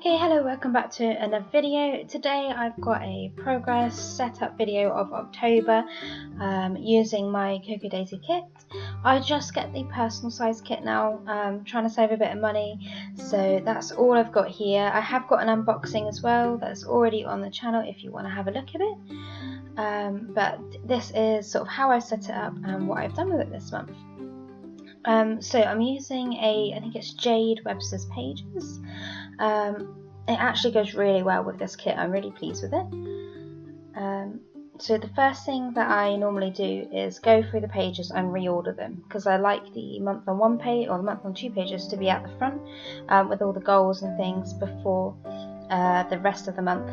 Hey, hello, welcome back to another video. Today I've got a progress setup video of October using my Cocoa Daisy kit. I just get the personal size kit now, trying to save a bit of money, so that's all I've got here. I have got an unboxing as well that's already on the channel if you want to have a look at it, but this is sort of how I set it up and what I've done with it this month. So I'm using I think it's Jade Websters pages. It actually goes really well with this kit. I'm really pleased with it. So the first thing that I normally do is go through the pages and reorder them, because I like the month on one page or the month on two pages to be at the front with all the goals and things before the rest of the month.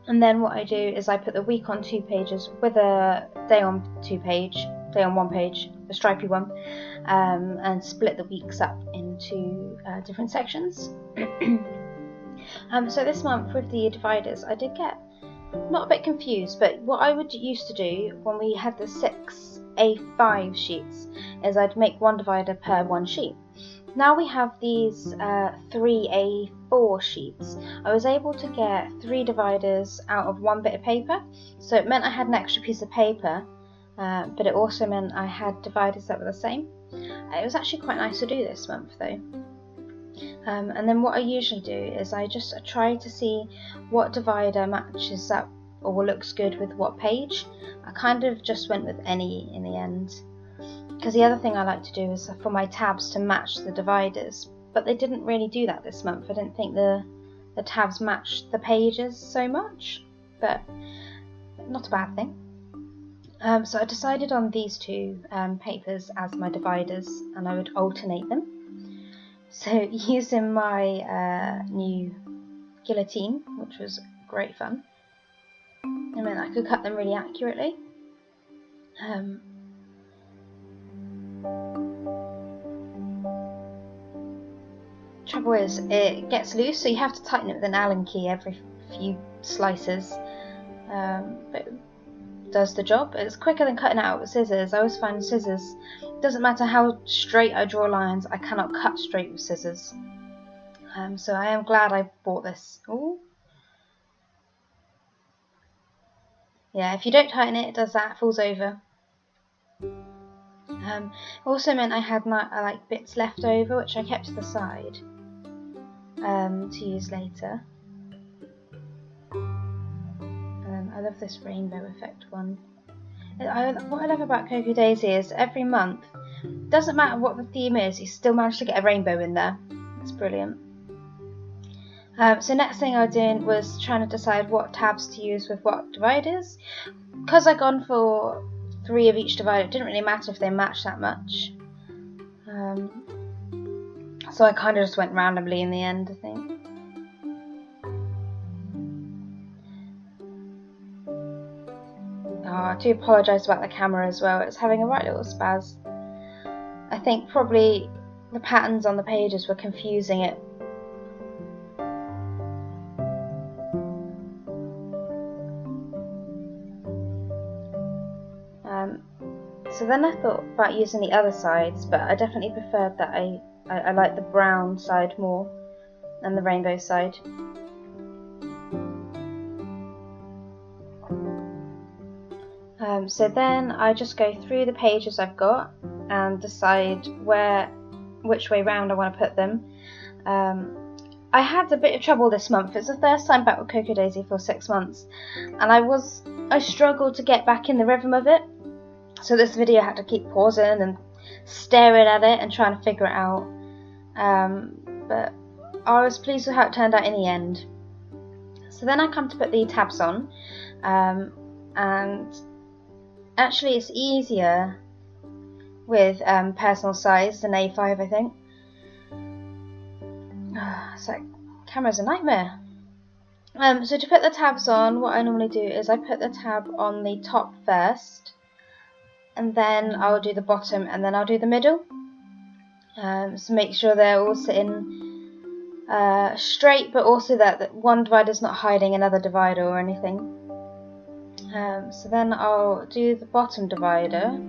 And then what I do is I put the week on two pages with a day on one page, the stripy one, and split the weeks up into different sections. So this month with the dividers I did get not a bit confused, but what I would used to do when we had the 6 A5 sheets is I'd make one divider per one sheet. Now we have these 3 A4 sheets. I was able to get 3 dividers out of one bit of paper, so it meant I had an extra piece of paper, but it also meant I had dividers that were the same. It was actually quite nice to do this month though. And then what I usually do is I just try to see what divider matches up or looks good with what page. I kind of just went with any in the end, because the other thing I like to do is for my tabs to match the dividers, but they didn't really do that this month. I didn't think the tabs matched the pages so much, but not a bad thing. So I decided on these two papers as my dividers, and I would alternate them. So using my new guillotine, which was great fun, I mean I could cut them really accurately. Trouble is, it gets loose, so you have to tighten it with an Allen key every few slices, but it does the job. It's quicker than cutting it out with scissors. I always find scissors, doesn't matter how straight I draw lines, I cannot cut straight with scissors. So I am glad I bought this. Ooh. Yeah, if you don't tighten it, it does that, it falls over. Also meant I had like bits left over, which I kept to the side to use later. I love this rainbow effect one. What I love about Cocoa Daisy is every month, doesn't matter what the theme is, you still manage to get a rainbow in there. It's brilliant. So next thing I was doing was trying to decide what tabs to use with what dividers. Because I'd gone for 3 of each divider, it didn't really matter if they matched that much. So I kind of just went randomly in the end, I think. Oh, I do apologise about the camera as well, it's having a right little spaz. I think probably the patterns on the pages were confusing it. So then I thought about using the other sides, but I definitely preferred that I like the brown side more than the rainbow side. So then I just go through the pages I've got and decide which way round I want to put them. I had a bit of trouble this month. It's the first time back with Cocoa Daisy for 6 months, and I struggled to get back in the rhythm of it. So this video I had to keep pausing and staring at it and trying to figure it out. But I was pleased with how it turned out in the end. So then I come to put the tabs on, and actually it's easier with personal size than A5, I think. So camera's a nightmare. So to put the tabs on, what I normally do is I put the tab on the top first, and then I'll do the bottom, and then I'll do the middle. So make sure they're all sitting straight, but also that one divider's not hiding another divider or anything. So then I'll do the bottom divider,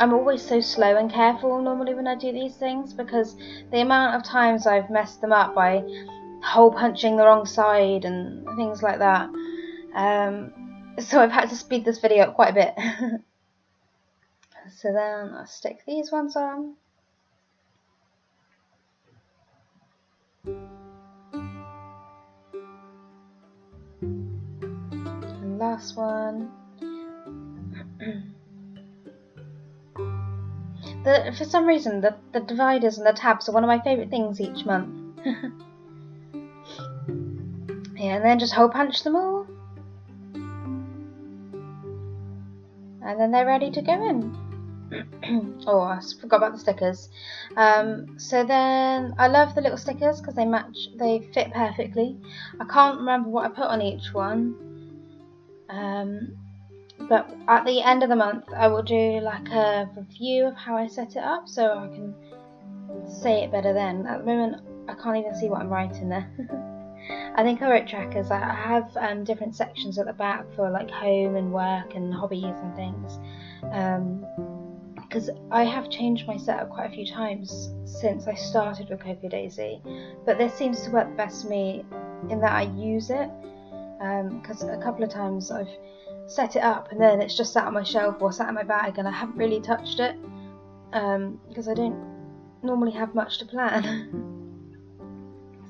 I'm always so slow and careful normally when I do these things, because the amount of times I've messed them up by hole punching the wrong side and things like that. So I've had to speed this video up quite a bit. So then I'll stick these ones on. And last one. For some reason, the dividers and the tabs are one of my favourite things each month. Yeah, and then just hole punch them all. And then they're ready to go in. Oh, I forgot about the stickers. So then I love the little stickers because they fit perfectly. I can't remember what I put on each one. But at the end of the month I will do like a review of how I set it up, so I can say it better then. At the moment I can't even see what I'm writing there. I think I wrote trackers. I have different sections at the back for like home and work and hobbies and things, because I have changed my setup quite a few times since I started with Cocoa Daisy, but this seems to work best for me in that I use it, because a couple of times I've set it up and then it's just sat on my shelf or sat in my bag and I haven't really touched it, because I don't normally have much to plan.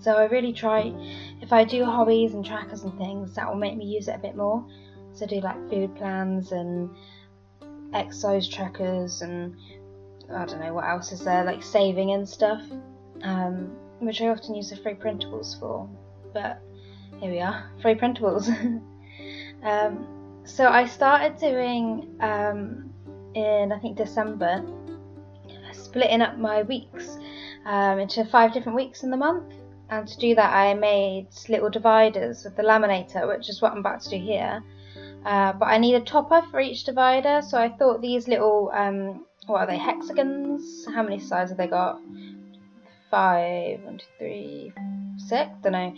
So I really try, if I do hobbies and trackers and things, that will make me use it a bit more. So I do like food plans and exercise trackers and I don't know what else is there, like saving and stuff, which I often use the free printables for. But here we are, free printables. So I started doing, in I think December, splitting up my weeks into 5 different weeks in the month. And to do that I made little dividers with the laminator, which is what I'm about to do here. But I need a topper for each divider, so I thought these little, what are they, hexagons? How many sides have they got? 5, 1, 2, 3, 6, don't know.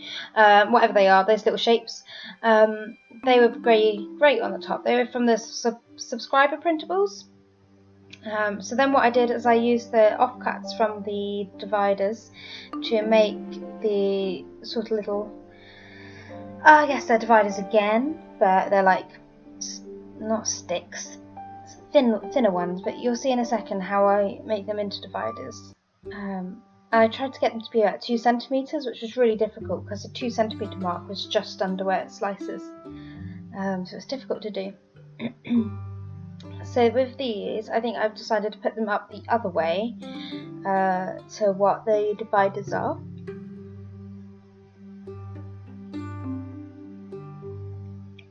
Whatever they are, those little shapes. They were great on the top. They were from the subscriber printables. So then what I did is I used the offcuts from the dividers to make the sort of little, I guess they're dividers again, but they're like, not sticks, thinner ones, but you'll see in a second how I make them into dividers. I tried to get them to be about 2 centimetres, which was really difficult because the 2 centimetre mark was just under where it slices, so it's difficult to do. So with these, I think I've decided to put them up the other way to what the dividers are.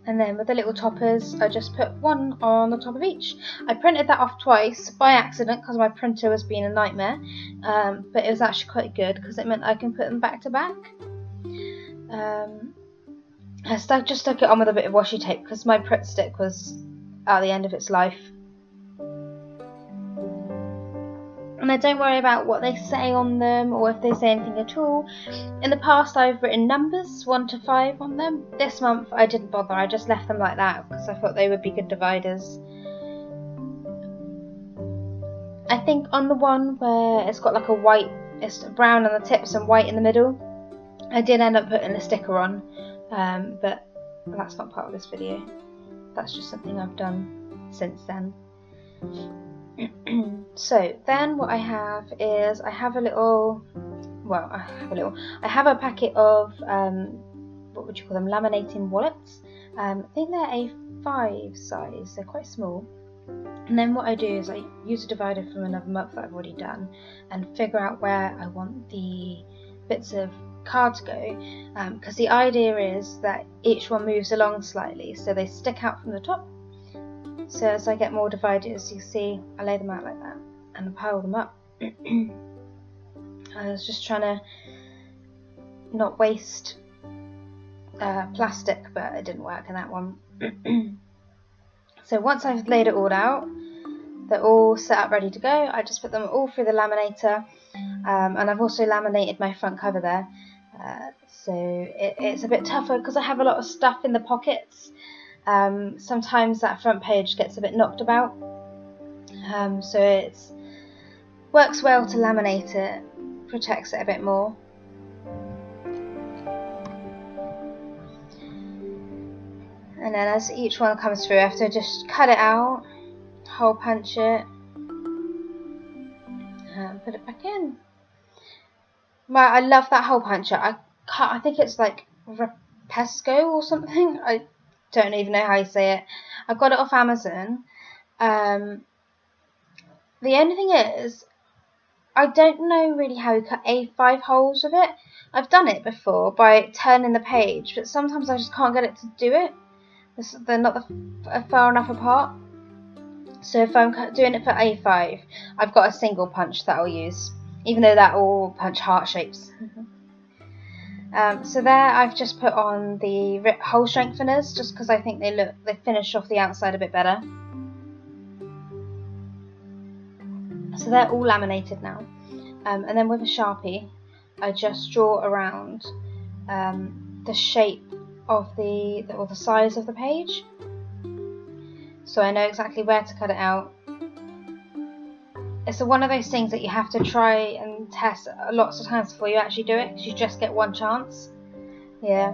And then with the little toppers, I just put one on the top of each. I printed that off twice by accident because my printer was being a nightmare, but it was actually quite good because it meant I can put them back to back. I just stuck it on with a bit of washi tape because my Pritt stick was at the end of its life. And I don't worry about what they say on them or if they say anything at all. In the past I've written numbers 1 to 5 on them. This month I didn't bother, I just left them like that because I thought they would be good dividers. I think on the one where it's got like a white, it's brown on the tips and white in the middle, I did end up putting a sticker on, but that's not part of this video. That's just something I've done since then. So then what I have is I have a packet of what would you call them, laminating wallets. I think they're A5 size, they're quite small. And then what I do is I use a divider from another month that I've already done and figure out where I want the bits of card to go, because the idea is that each one moves along slightly so they stick out from the top. So as I get more dividers, you see I lay them out like that and pile them up. I was just trying to not waste plastic, but it didn't work in that one. So once I've laid it all out, they're all set up ready to go. I just put them all through the laminator, and I've also laminated my front cover there. So it's a bit tougher because I have a lot of stuff in the pockets. Sometimes that front page gets a bit knocked about, So it works well to laminate it, protects it a bit more. And then as each one comes through, I have to just cut it out, hole punch it, and put it back in. Well, I love that hole puncher. I think it's like Repesco or something. I don't even know how you say it. I got it off Amazon. The only thing is, I don't know really how you cut A5 holes with it. I've done it before by turning the page, but sometimes I just can't get it to do it. They're not far enough apart. So if I'm doing it for A5, I've got a single punch that I'll use, even though that will punch heart shapes. So there I've just put on the hole strengtheners, just because I think they finish off the outside a bit better. So they're all laminated now. And then with a Sharpie, I just draw around the shape of the size of the page, so I know exactly where to cut it out. It's one of those things that you have to try and test lots of times before you actually do it, because you just get one chance. Yeah.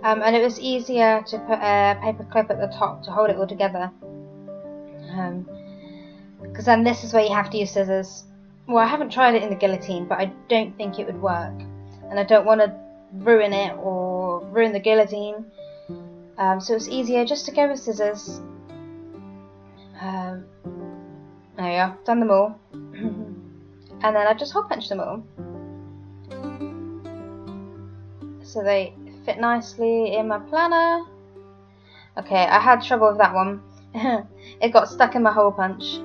And it was easier to put a paper clip at the top to hold it all together, because then this is where you have to use scissors. Well, I haven't tried it in the guillotine, but I don't think it would work, and I don't want to ruin it or ruin the guillotine. So it's easier just to go with scissors. There we are, done them all. And then I just hole punch them all, so they fit nicely in my planner. Okay, I had trouble with that one. It got stuck in my hole punch.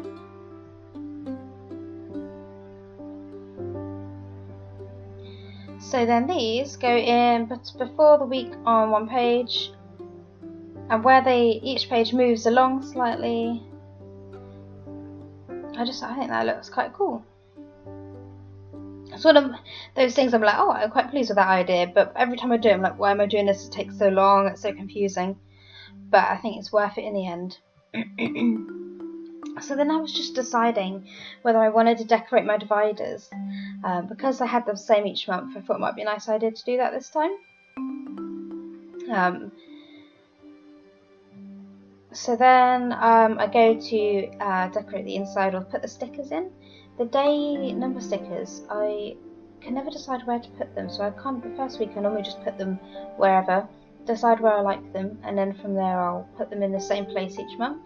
So then these go in but before the week on one page, and where each page moves along slightly, I think that looks quite cool. It's one of those things I'm like, oh, I'm quite pleased with that idea, but every time I do it, I'm like, why am I doing this? It takes so long, it's so confusing. But I think it's worth it in the end. So then I was just deciding whether I wanted to decorate my dividers. Because I had the same each month, I thought it might be a nice idea to do that this time. So then I go to decorate the inside or put the stickers in. The day number stickers, I can never decide where to put them, so the first week I normally just put them wherever, decide where I like them, and then from there I'll put them in the same place each month.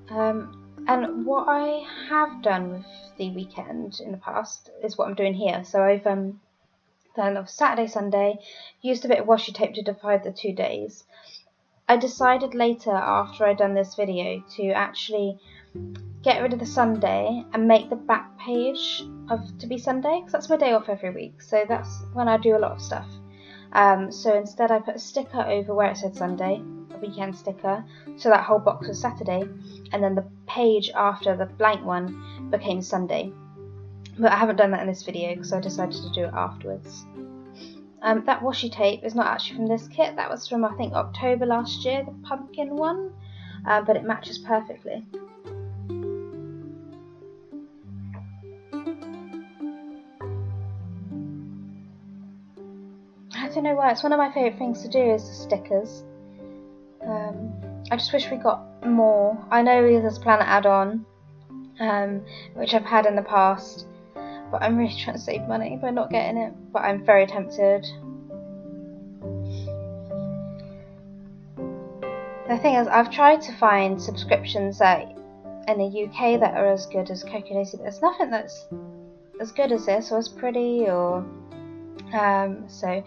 And what I have done with the weekend in the past is what I'm doing here. So I've done Saturday, Sunday, used a bit of washi tape to divide the 2 days. I decided later, after I'd done this video, to actually get rid of the Sunday and make the back page to be Sunday, because that's my day off every week, so that's when I do a lot of stuff. So instead I put a sticker over where it said Sunday, a weekend sticker, so that whole box was Saturday, and then the page after the blank one became Sunday. But I haven't done that in this video because I decided to do it afterwards. That washi tape is not actually from this kit, that was from I think October last year, the pumpkin one, but it matches perfectly. I don't know why, it's one of my favourite things to do is the stickers. I just wish we got more. I know there's a planner add-on, which I've had in the past, but I'm really trying to save money by not getting it, but I'm very tempted. The thing is, I've tried to find subscriptions in the UK that are as good as Coco Daisy, but there's nothing that's as good as this or as pretty, or so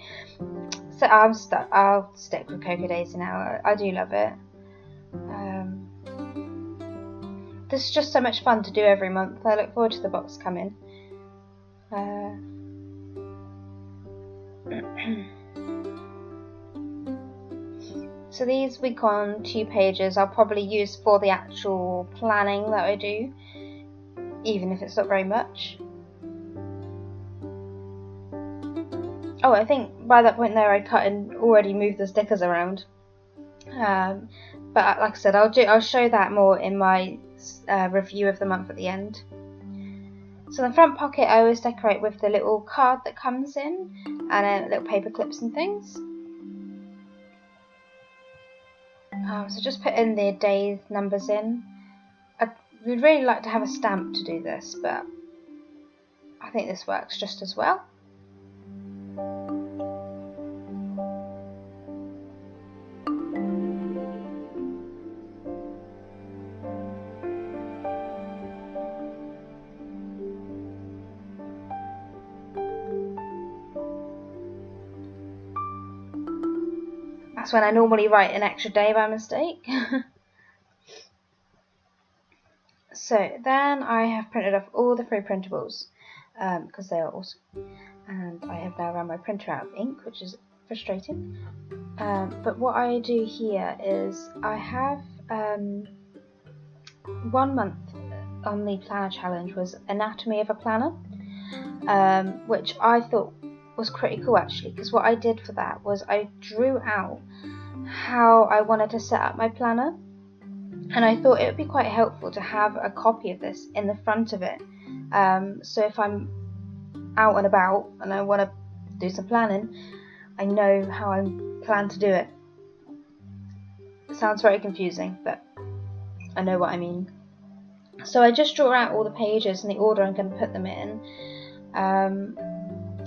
I'm stuck. I'll stick with Coco Daisy now. I do love it. This is just so much fun to do every month. I look forward to the box coming. So these week on 2 pages I'll probably use for the actual planning that I do, even if it's not very much. Oh, I think by that point there I cut and already moved the stickers around. But like I said, I'll show that more in my review of the month at the end. So the front pocket I always decorate with the little card that comes in and little paper clips and things. So just put in the days numbers in. I would really like to have a stamp to do this, but I think this works just as well. That's when I normally write an extra day by mistake. So then I have printed off all the free printables because they are awesome, and I have now run my printer out of ink, which is frustrating. But what I do here is I have 1 month on the planner challenge was anatomy of a planner, which I thought was pretty cool actually, because what I did for that was I drew out how I wanted to set up my planner, and I thought it would be quite helpful to have a copy of this in the front of it, so if I'm out and about and I want to do some planning, I know how I plan to do it. It sounds very confusing, but I know what I mean. So I just draw out all the pages in the order I'm going to put them in,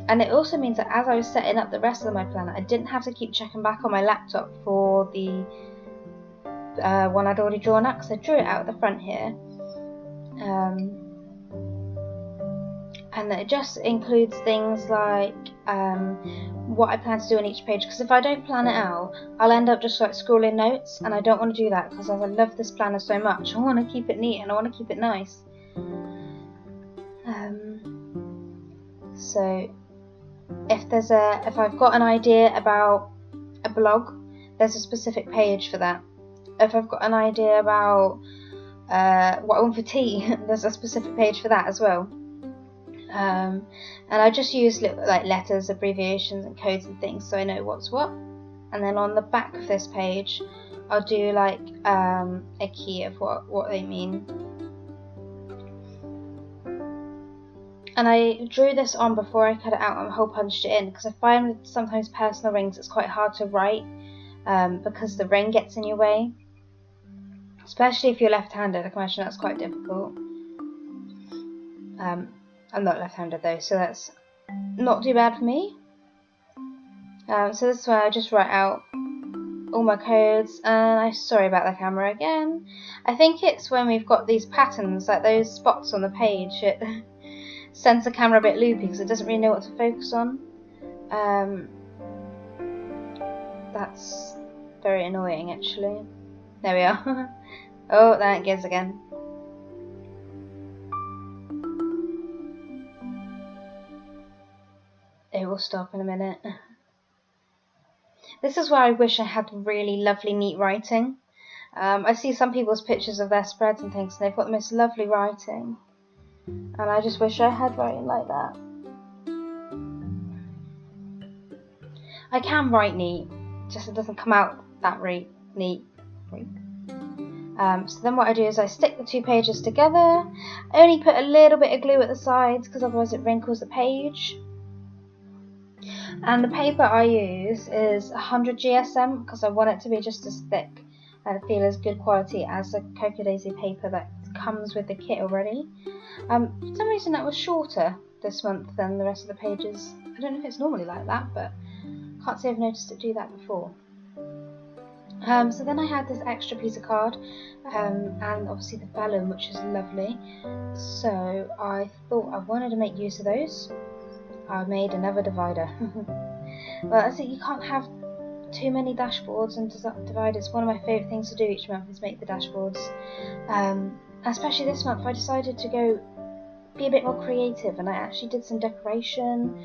and it also means that as I was setting up the rest of my planner, I didn't have to keep checking back on my laptop for the one I'd already drawn up, because I drew it out at the front here. And it just includes things like what I plan to do on each page, because if I don't plan it out, I'll end up just like scrolling notes, and I don't want to do that, because I love this planner so much. I want to keep it neat and I want to keep it nice. So if I've got an idea about a blog, there's a specific page for that. If I've got an idea about what I want for tea, there's a specific page for that as well. And I just use like letters, abbreviations and codes and things, so I know what's what. And then on the back of this page I'll do like a key of what they mean. And I drew this on before I cut it out and hole punched it in, because I find with sometimes personal rings it's quite hard to write because the ring gets in your way, especially if you're left-handed. I can imagine that's quite difficult. I'm not left-handed though, so that's not too bad for me. So this is where I just write out all my codes, and I'm sorry about the camera again. I think it's when we've got these patterns, like those spots on the page, it sends the camera a bit loopy because it doesn't really know what to focus on. That's very annoying actually. There we are. Oh, there it goes again. It will stop in a minute. This is where I wish I had really lovely neat writing. I see some people's pictures of their spreads and things, and they've got the most lovely writing, and I just wish I had writing like that. I can write neat, just it doesn't come out that neat. So then what I do is I stick the 2 pages together. I only put a little bit of glue at the sides because otherwise it wrinkles the page. And the paper I use is 100 GSM because I want it to be just as thick and feel as good quality as the Cocoa Daisy paper that comes with the kit already. For some reason that was shorter this month than the rest of the pages. I don't know if it's normally like that, but I can't say I've noticed it do that before. So then I had this extra piece of card, and obviously the vellum, which is lovely. So I thought I wanted to make use of those. I made another divider. Well, I think you can't have too many dashboards and dividers. One of my favourite things to do each month is make the dashboards. Especially this month I decided to be a bit more creative, and I actually did some decoration,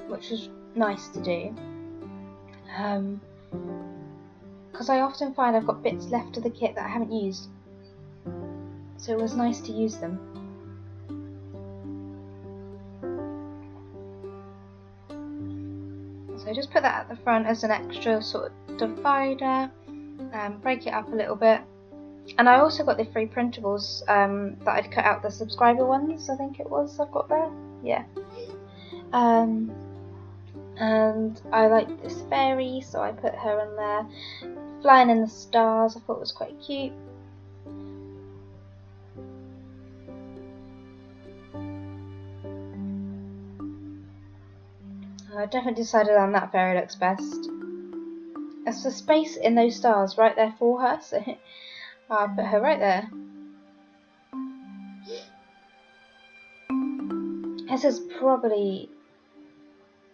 which was nice to do. Because I often find I've got bits left of the kit that I haven't used, so it was nice to use them. So just put that at the front as an extra sort of divider, break it up a little bit. And I also got the free printables that I'd cut out the subscriber ones, I think it was, I've got there, yeah. And I like this fairy, so I put her in there, flying in the stars. I thought it was quite cute. I definitely decided on that fairy looks best. There's the space in those stars right there for her, so I'll put her right there. This is probably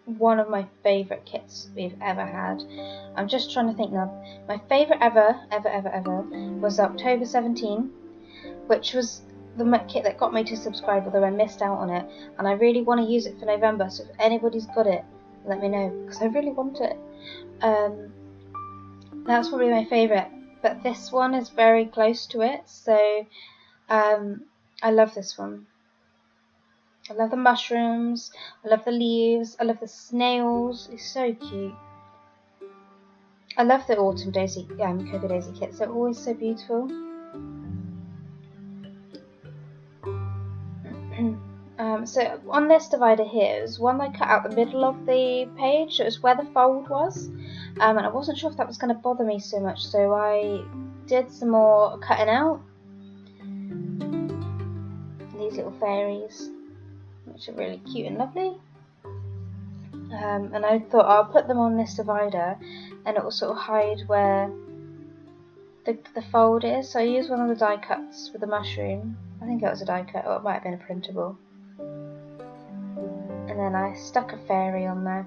one of my favourite kits we've ever had. I'm just trying to think now. My favourite ever was October 17, which was the kit that got me to subscribe, although I missed out on it, and I really want to use it for November, so if anybody's got it, let me know, because I really want it. That's probably my favourite, but this one is very close to it, so I love this one. I love the mushrooms, I love the leaves, I love the snails, it's so cute. I love the autumn daisy, cocoa daisy kits, they're always so beautiful. So on this divider here is one I cut out the middle of the page, so it was where the fold was, and I wasn't sure if that was going to bother me so much, so I did some more cutting out. These little fairies, which are really cute and lovely, and I thought I'll put them on this divider and it will sort of hide where the fold is. So I used one of the die cuts with the mushroom, I think it was a die cut, or it might have been a printable, and then I stuck a fairy on there.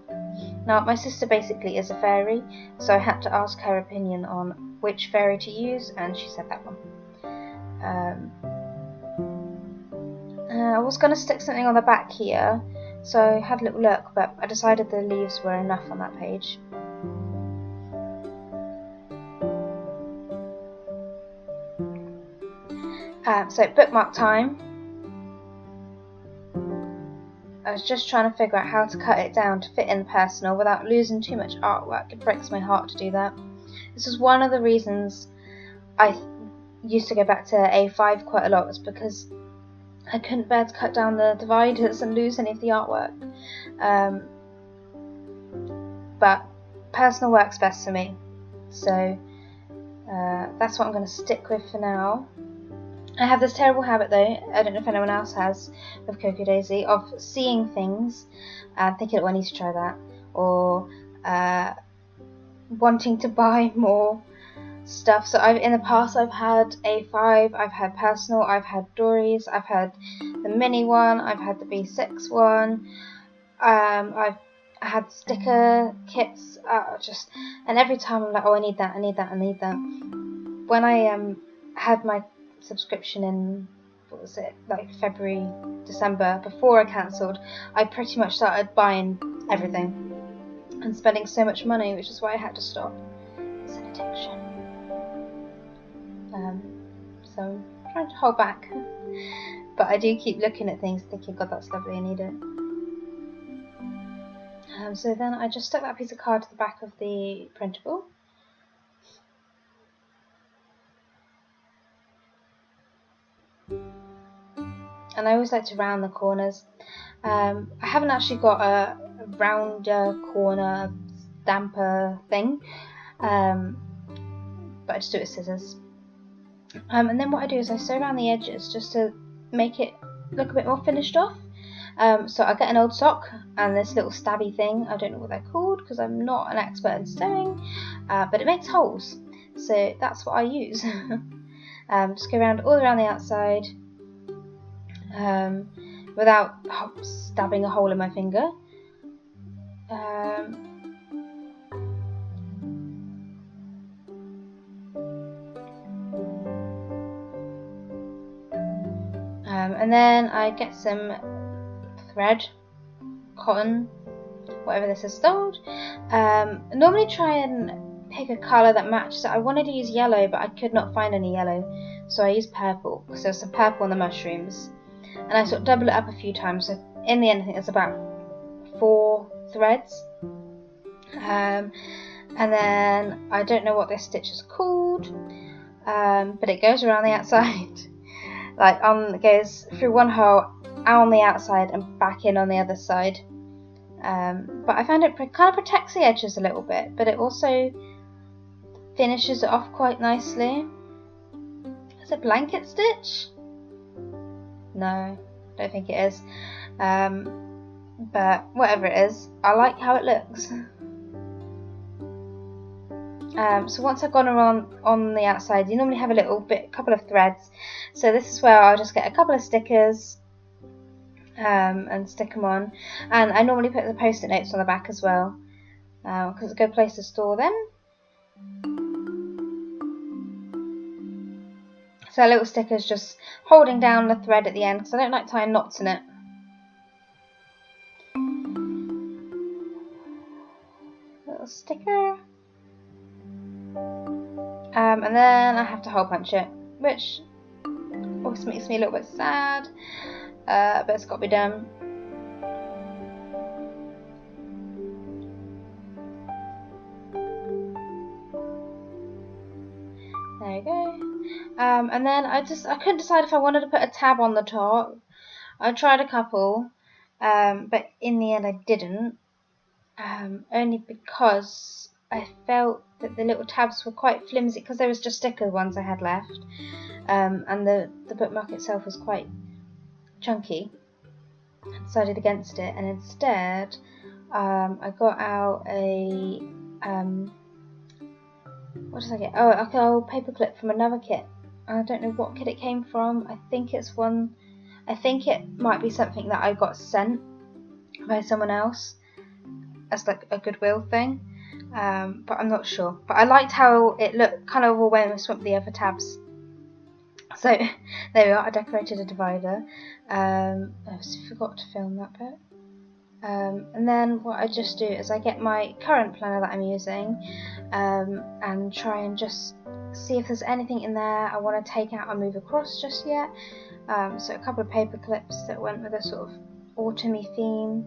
Now my sister basically is a fairy, so I had to ask her opinion on which fairy to use, and she said that one. I was going to stick something on the back here, so I had a little look, but I decided the leaves were enough on that page. So bookmark time. I was just trying to figure out how to cut it down to fit in personal without losing too much artwork. It breaks my heart to do that. This is one of the reasons I used to go back to A5 quite a lot, was because I couldn't bear to cut down the dividers and lose any of the artwork. But personal works best for me, so that's what I'm going to stick with for now. I have this terrible habit though, I don't know if anyone else has with Cocoa Daisy, of seeing things and thinking, oh, I need to try that, or wanting to buy more stuff. So in the past I've had A5, I've had personal, I've had Dory's, I've had the mini one, I've had the B6 one, I've had sticker kits, and every time I'm like, oh, I need that. When I had my subscription in, what was it, like February, December, before I cancelled, I pretty much started buying everything and spending so much money, which is why I had to stop. It's an addiction. So I'm trying to hold back, but I do keep looking at things thinking, God, that's lovely, I need it. So then I just stuck that piece of card to the back of the printable. And I always like to round the corners. I haven't actually got a rounder corner stamper thing, but I just do it with scissors. And then what I do is I sew around the edges just to make it look a bit more finished off. So I get an old sock and this little stabby thing, I don't know what they're called because I'm not an expert in sewing, but it makes holes, so that's what I use. Just go around all around the outside without stabbing a hole in my finger. And then I get some thread, cotton, whatever this is sold. Normally try and pick a colour that matches it. I wanted to use yellow, but I could not find any yellow, so I used purple, because there's some purple on the mushrooms. And I sort of double it up a few times, so in the end I think there's about 4 threads. And then I don't know what this stitch is called, but it goes around the outside. Like it goes through one hole, out on the outside and back in on the other side. But I found it kind of protects the edges a little bit, but it also finishes it off quite nicely. Is it blanket stitch? No, don't think it is. But whatever it is, I like how it looks. So once I've gone around on the outside, you normally have a couple of threads. So this is where I'll just get a couple of stickers and stick them on. And I normally put the post-it notes on the back as well, because it's a good place to store them. So little stickers just holding down the thread at the end, because I don't like tying knots in it. Little sticker. And then I have to hole punch it, which always makes me a little bit sad, but it's got to be done. There you go. And then I couldn't decide if I wanted to put a tab on the top. I tried a couple, but in the end I didn't, only because I felt that the little tabs were quite flimsy, because there was just sticker ones I had left, and the bookmark itself was quite chunky. I decided against it, and instead I got out a what did I get? Oh, like an old paper clip from another kit. I don't know what kit it came from. I think it might be something that I got sent by someone else as like a Goodwill thing, but I'm not sure. But I liked how it looked, kind of all went with the other tabs. So there we are. I decorated a divider. I forgot to film that bit. And then what I just do is I get my current planner that I'm using, and try and just see if there's anything in there I want to take out and move across just yet. So a couple of paper clips that went with a sort of autumny theme.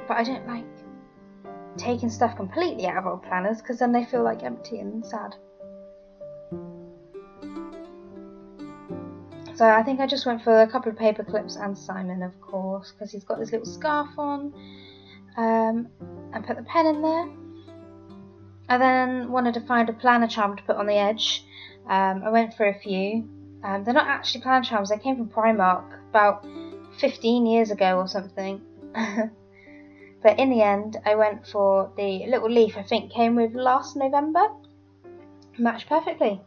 But I don't like taking stuff completely out of old planners, because then they feel like empty and sad. So I think I just went for a couple of paper clips and Simon, of course, because he's got his little scarf on, and put the pen in there. I then wanted to find a planner charm to put on the edge. I went for a few. They're not actually planner charms, they came from Primark about 15 years ago or something. But in the end I went for the little leaf I think came with last November. Matched perfectly.